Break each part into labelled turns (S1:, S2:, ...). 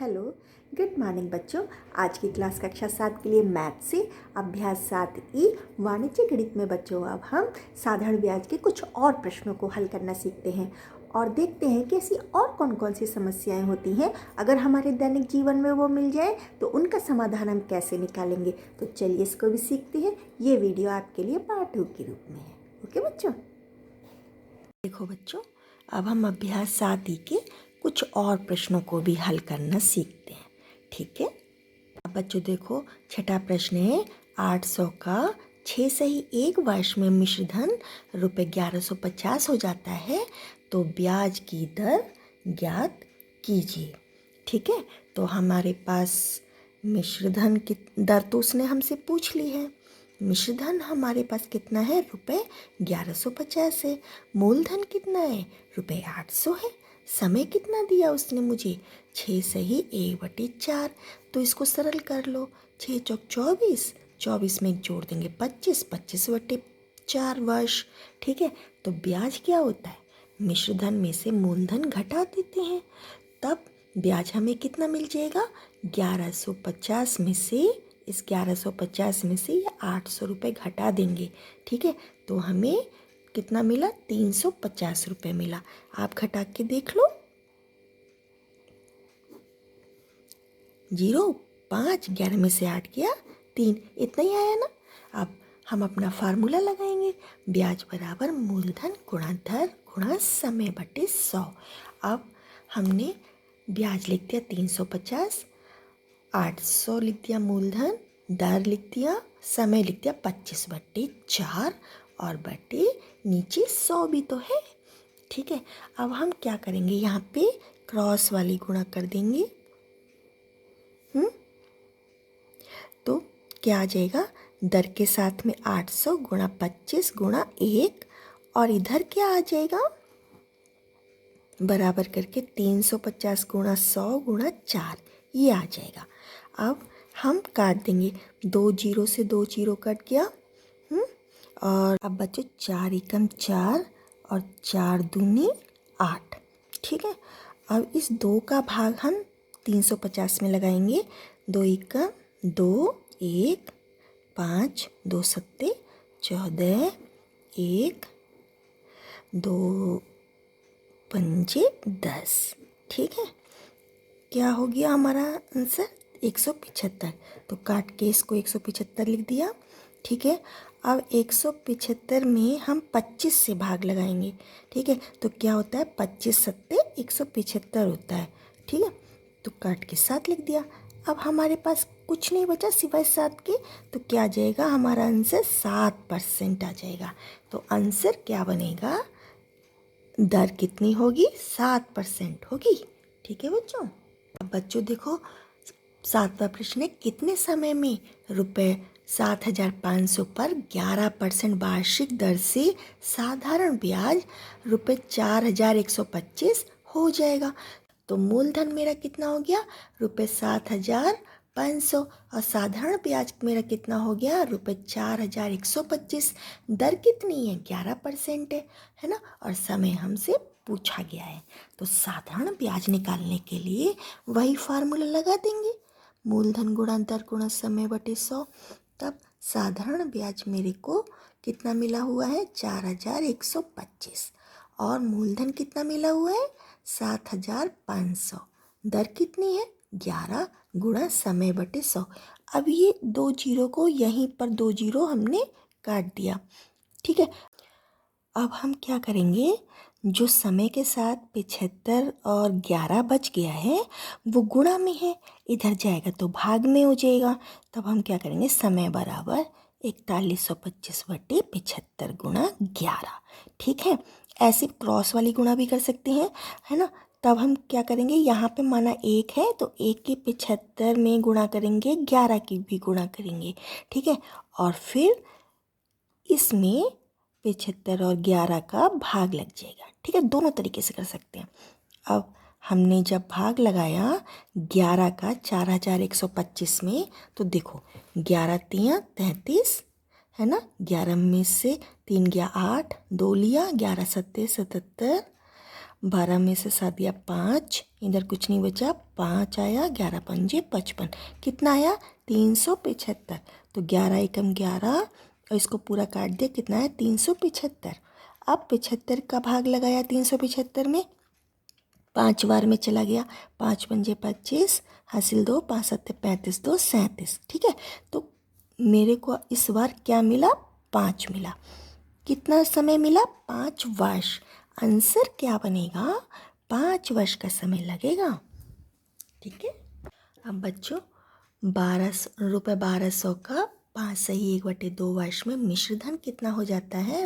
S1: Hello, good morning बच्चों। आज की क्लास कक्षा 7 के लिए मैथ से अभ्यास 7E वाणिज्य गणित में बच्चों अब हम साधारण ब्याज के कुछ और प्रश्नों को हल करना सीखते हैं और देखते हैं कि ऐसी और कौन कौन सी समस्याएं होती हैं। अगर हमारे दैनिक जीवन में वो मिल जाए तो उनका समाधान हम कैसे निकालेंगे। तो चलिए इसको भी सीखते हैं। ये वीडियो आपके लिए पार्ट 2 के रूप में है। ओके बच्चों, देखो बच्चों, अब हम अभ्यास 7E के कुछ और प्रश्नों को भी हल करना सीखते हैं। ठीक है, अब बच्चों देखो, छठा प्रश्न है 800 का 6 सही एक वर्ष में मिश्र धन रुपये 1150 हो जाता है तो ब्याज की दर ज्ञात कीजिए। ठीक है, तो हमारे पास मिश्र धन की दर तो उसने हमसे पूछ ली है। मिश्र धन हमारे पास कितना है, रुपये 1150 है। मूलधन कितना है, रुपये 800 है। समय कितना दिया उसने मुझे, 6 सही 1/4। तो इसको सरल कर लो, 6 चौक 24, 24 में जोड़ देंगे 25, 25/4 वर्ष। ठीक है, तो ब्याज क्या होता है, मिश्र धन में से मूलधन घटा देते हैं, तब ब्याज हमें कितना मिल जाएगा, 1150 में से, इस 1150 में से ये 800 रुपये घटा देंगे। ठीक है, तो हमें कितना मिला, 350 रुपये मिला। आप घटा के देख लो, 0, 5, 11 में से 8 गया 3, इतना ही आया ना। अब हम अपना फार्मूला लगाएंगे, ब्याज बराबर मूलधन गुणा दर गुणा समय बटे 100। अब हमने ब्याज लिख दिया 350, 800 लिख दिया मूलधन, दर लिख दिया, समय लिख दिया 25/4 और बटे नीचे 100 भी तो है। ठीक है, अब हम क्या करेंगे, यहाँ पे क्रॉस वाली गुणा कर देंगे। तो क्या आ जाएगा, दर के साथ में 800 गुणा 25 गुणा 1 और इधर क्या आ जाएगा, बराबर करके 350 गुणा 100 गुणा 4, ये आ जाएगा। अब हम काट देंगे, 2 जीरो से 2 जीरो कट गया। और अब बचे 4 एकम 4 और 4 दूनी 8। ठीक है, अब इस 2 का भाग हम 350 में लगाएंगे, 2 एकम 2, 1, 5, 2 सत्ते 14, 1, 2 पंजे 10। ठीक है, क्या हो गया हमारा आंसर, 175। तो काट के इसको 175 लिख दिया। ठीक है, अब 175 में हम 25 से भाग लगाएंगे। ठीक है, तो क्या होता है, 25 सत्ते 175 होता है। ठीक है, तो काट के 7 लिख दिया। अब हमारे पास कुछ नहीं बचा सिवाय 7 के, तो क्या आ जाएगा, हमारा आंसर 7% आ जाएगा। तो आंसर क्या बनेगा, दर कितनी होगी, 7% होगी। ठीक है बच्चों, अब बच्चों देखो, 7वां प्रश्न है, कितने समय में रुपये 7,500 पर 11% वार्षिक दर से साधारण ब्याज रुपये 4,125 हो जाएगा। तो मूलधन मेरा कितना हो गया, रुपये 7,500 और साधारण ब्याज मेरा कितना हो गया, रुपये 4,125। दर कितनी है, 11% है ना, और समय हमसे पूछा गया है। तो साधारण ब्याज निकालने के लिए वही फार्मूला लगा देंगे, मूलधन गुणा दर गुणा समय बटे 100। तब साधारण ब्याज मेरे को कितना मिला हुआ है, 4,125 और मूलधन कितना मिला हुआ है, 7,500। दर कितनी है, 11 गुणा समय बटे 100। अब ये 2 जीरो को यहीं पर 2 जीरो हमने काट दिया। ठीक है, अब हम क्या करेंगे, जो समय के साथ 75 और 11 बच गया है वो गुणा में है, इधर जाएगा तो भाग में हो जाएगा। तब हम क्या करेंगे, समय बराबर 4125/75 गुणा 11। ठीक है, ऐसे क्रॉस वाली गुणा भी कर सकते हैं, है ना। तब हम क्या करेंगे, यहाँ पे माना 1 है तो 1 की 75 में गुणा करेंगे, 11 की भी गुणा करेंगे। ठीक है, और फिर इसमें 75 और 11 का भाग लग जाएगा। ठीक है, दोनों तरीके से कर सकते हैं। अब हमने जब भाग लगाया 11 का 4,125 में, तो देखो 11 तियाँ 33 है ना, 11 में से 3 गया 8, 2 लिया, 11 सत्ते 77 12 में से 7 दिया 5, इधर कुछ नहीं बचा, 5 आया, 11 पंजे 55, कितना आया 375। तो 11 एकम 11 और इसको पूरा काट दिया, कितना है 375। अब 75 का भाग लगाया 375 में, 5 बार में चला गया, 5 पंजे 25, हासिल 2, 5 सत्ते 35, 2 37। ठीक है, तो मेरे को इस बार क्या मिला, 5 मिला। कितना समय मिला, 5 वर्ष। आंसर क्या बनेगा, 5 वर्ष का समय लगेगा। ठीक है, अब बच्चों 1200 का 5 सही 1/2 वर्ष में मिश्र धन कितना हो जाता है,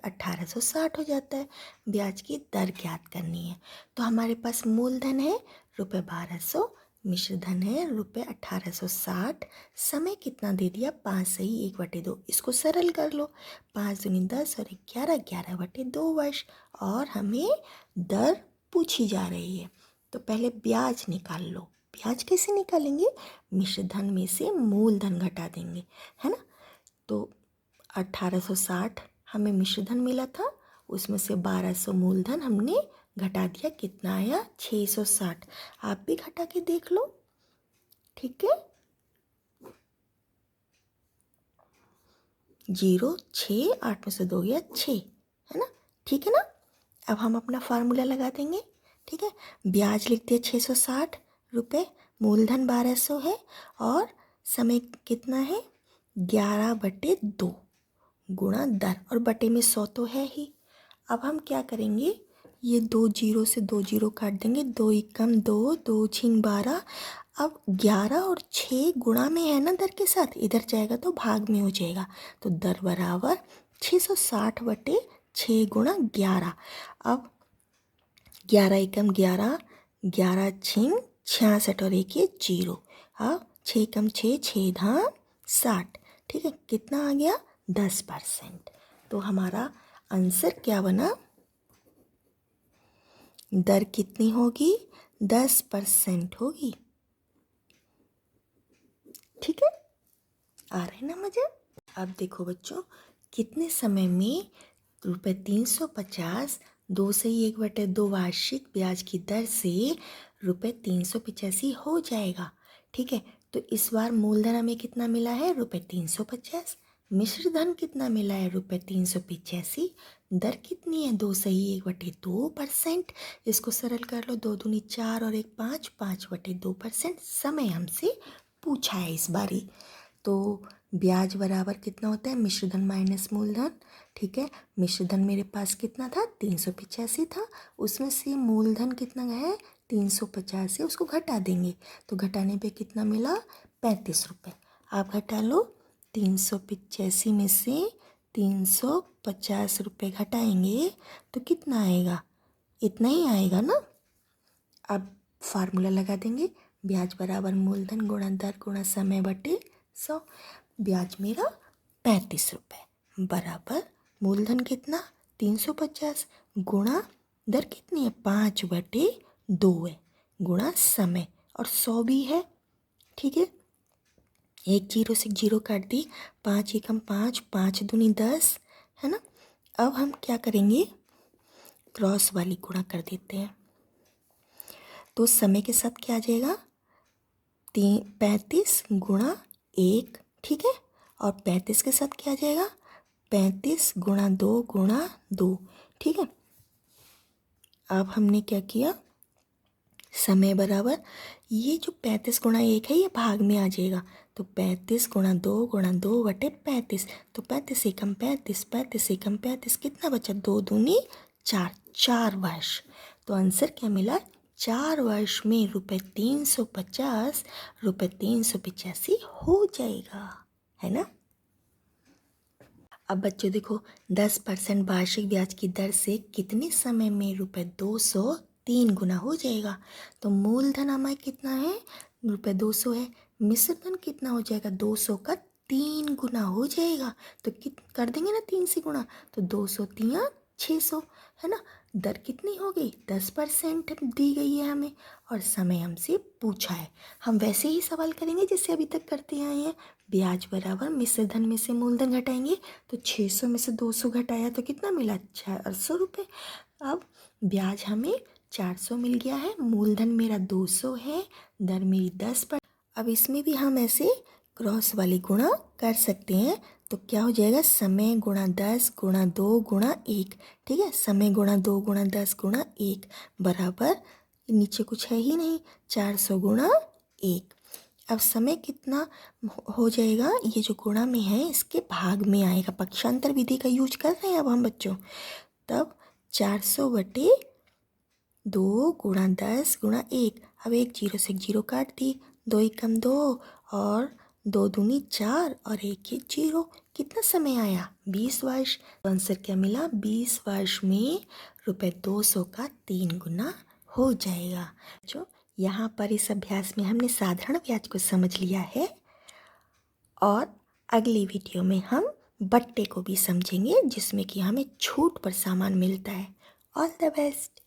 S1: ₹1860 हो जाता है। ब्याज की दर ज्ञात करनी है। तो हमारे पास मूलधन है ₹1200, मिश्र धन है ₹1860, समय कितना दे दिया 5 सही 1/2। इसको सरल कर लो, 5 दूनी 10 और 11, 11/2 वर्ष। और हमें दर पूछी जा रही है, तो पहले ब्याज निकाल लो। ब्याज कैसे निकालेंगे, मिश्र धन में से मूलधन घटा देंगे, है ना। तो 1860 हमें मिश्र धन मिला था, उसमें से 1200 मूलधन हमने घटा दिया, कितना आया 660। आप भी घटा के देख लो। ठीक है, 0 6, 8 में से 2 गया 6, है ना। ठीक है ना, अब हम अपना फार्मूला लगा देंगे। ठीक है, ब्याज लिख दिया 660 रुपये, मूलधन 1200 है और समय कितना है 11/2 गुणा दर, और बटे में 100 तो है ही। अब हम क्या करेंगे, ये 2 जीरो से 2 जीरो काट देंगे, 2 एकम 2, 2 छीन 12। अब 11 और 6 गुणा में है ना दर के साथ, इधर जाएगा तो भाग में हो जाएगा। तो दर बराबर 660/6 गुणा 11। अब 11 एकम 11, 11 छीन 66 और 1 ये 0। अब 6 एकम 6, 6 धाम 60। ठीक है, कितना आ गया 10%। तो हमारा आंसर क्या बना, दर कितनी होगी 10% होगी। ठीक है, आ रहे ना मजे। अब देखो बच्चों, कितने समय में ₹350 2 से 1/2 वार्षिक ब्याज की दर से ₹385 हो जाएगा। ठीक है, तो इस बार मूलधन हमें कितना मिला है, ₹350। मिश्र धन कितना मिला है, ₹385। दर कितनी है, 2 सही 1/2%। इसको सरल कर लो, 2 दूनी 4 और 1 5, 5/2%। समय हमसे पूछा है इस बारी। तो ब्याज बराबर कितना होता है, मिश्र धन माइनस मूलधन। ठीक है, मिश्र धन मेरे पास कितना था 385 था, उसमें से मूलधन कितना है 350 से उसको घटा देंगे, तो घटाने पे कितना मिला 35 रुपये। आप घटा लो, 385 में से 350 रुपये घटाएंगे तो कितना आएगा, इतना ही आएगा ना। अब फार्मूला लगा देंगे, ब्याज बराबर मूलधन गुणा दर गुणा समय बटे 100। ब्याज मेरा 35 रुपये बराबर मूलधन कितना 350 गुणा दर कितनी है 5/2 है, गुणा समय और 100 भी है। ठीक है, 1 जीरो से 0 काट दी, 5 एकम 5, 5 दूनी 10, है ना। अब हम क्या करेंगे, क्रॉस वाली गुणा कर देते हैं, तो समय के साथ क्या आ जाएगा 35 गुणा 1। ठीक है, और 35 के साथ क्या आ जाएगा 35 गुणा 2 गुणा 2। ठीक है, अब हमने क्या किया, समय बराबर ये जो 35 गुणा 1 है ये भाग में आ जाएगा, तो 35 गुणा 2 गुणा 2/35। तो 35 एकम 35, 35 एकम 35, कितना बचा 2 दूनी 4, 4 वर्ष। तो आंसर क्या मिला, 4 वर्ष में ₹350 ₹385 हो जाएगा, है ना। अब बच्चों देखो, 10% वार्षिक ब्याज की दर से कितने समय में ₹203 गुना हो जाएगा। तो मूलधन हमारा कितना है ₹200 है, मिश्र धन कितना हो जाएगा 200 का 3 गुना हो जाएगा। तो कर देंगे ना 3 से गुणा, तो 200 3 600, है ना। दर कितनी हो गई 10% दी गई है हमें, और समय हमसे पूछा है। हम वैसे ही सवाल करेंगे जैसे अभी तक करते आए हैं, ब्याज बराबर मिश्र धन में से मूलधन घटाएंगे, तो 600 में से 200 घटाया तो कितना मिला 400 रुपये। अब ब्याज हमें 400 मिल गया है, मूलधन मेरा 200 है, दर मेरी 10 पर। अब इसमें भी हम ऐसे क्रॉस वाली गुणा कर सकते हैं। तो क्या हो जाएगा, समय गुणा 10 गुणा 2 गुणा 1। ठीक है, समय गुणा 2 गुणा 10 गुणा 1 बराबर, नीचे कुछ है ही नहीं, 400 गुणा 1। अब समय कितना हो जाएगा, ये जो गुणा में है इसके भाग में आएगा, पक्षांतर विधि का यूज कर रहे हैं अब हम बच्चों। तब 400/2 गुणा 10 गुणा 1। अब एक जीरो से एक जीरो काट दी, 2 एकम 2 और 2 दूनी 4 और 1 जीरो। कितना समय आया, 20 वर्ष। आंसर क्या मिला, 20 वर्ष में ₹200 का 3 गुना हो जाएगा। जो यहाँ पर इस अभ्यास में हमने साधारण ब्याज को समझ लिया है और अगली वीडियो में हम बट्टे को भी समझेंगे जिसमें कि हमें छूट पर सामान मिलता है। All the best.